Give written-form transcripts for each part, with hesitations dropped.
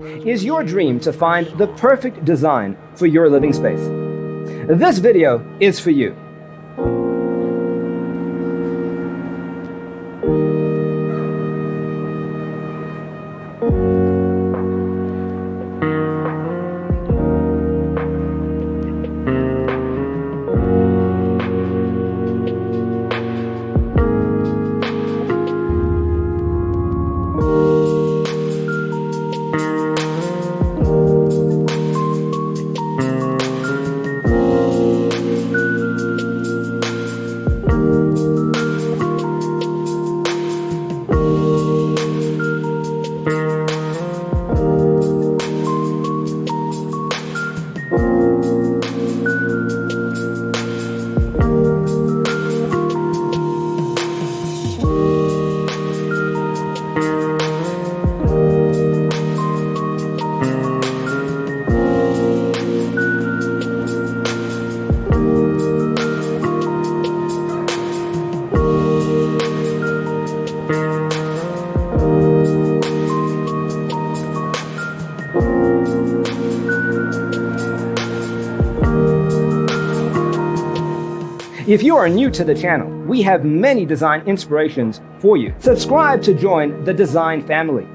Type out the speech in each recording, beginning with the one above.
Is your dream to find the perfect design for your living space? This video is for you. If you are new to the channel, we have many design inspirations for you. Subscribe to join the design family.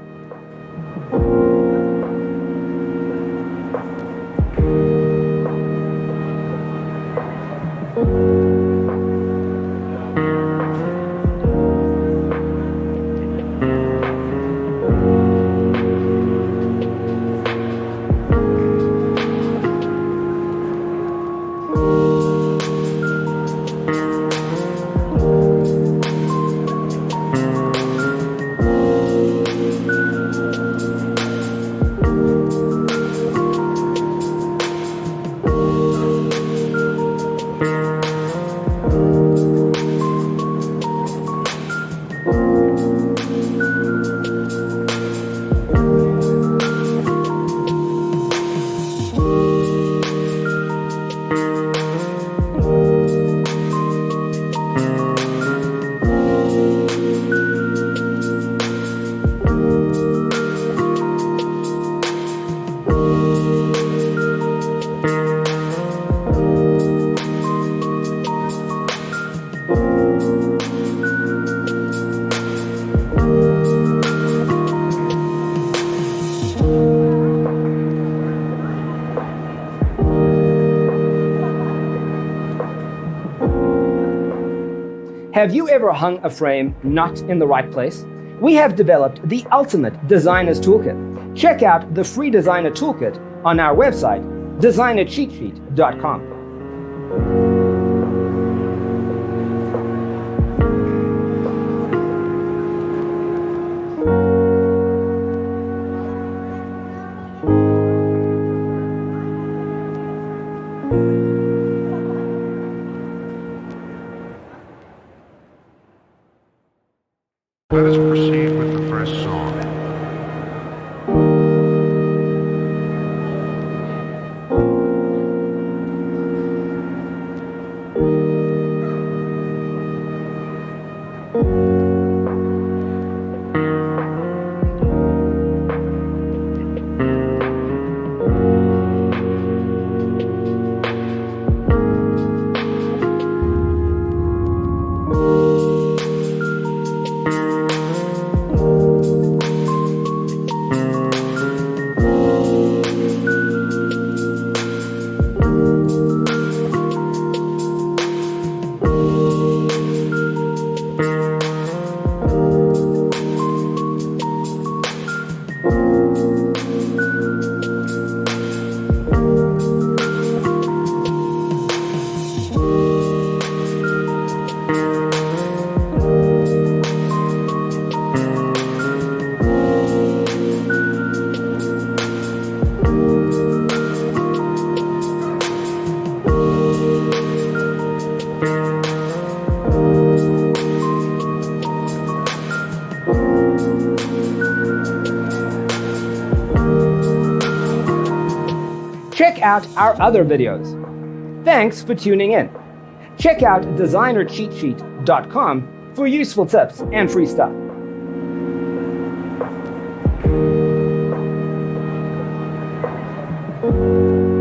Have you ever hung a frame not in the right place? We have developed the ultimate designer's toolkit. Check out the free designer toolkit on our website, designercheatsheet.com. Let us proceed with the first song. Check out our other videos. Thanks for tuning in. Check out designercheatsheet.com for useful tips and free stuff. session.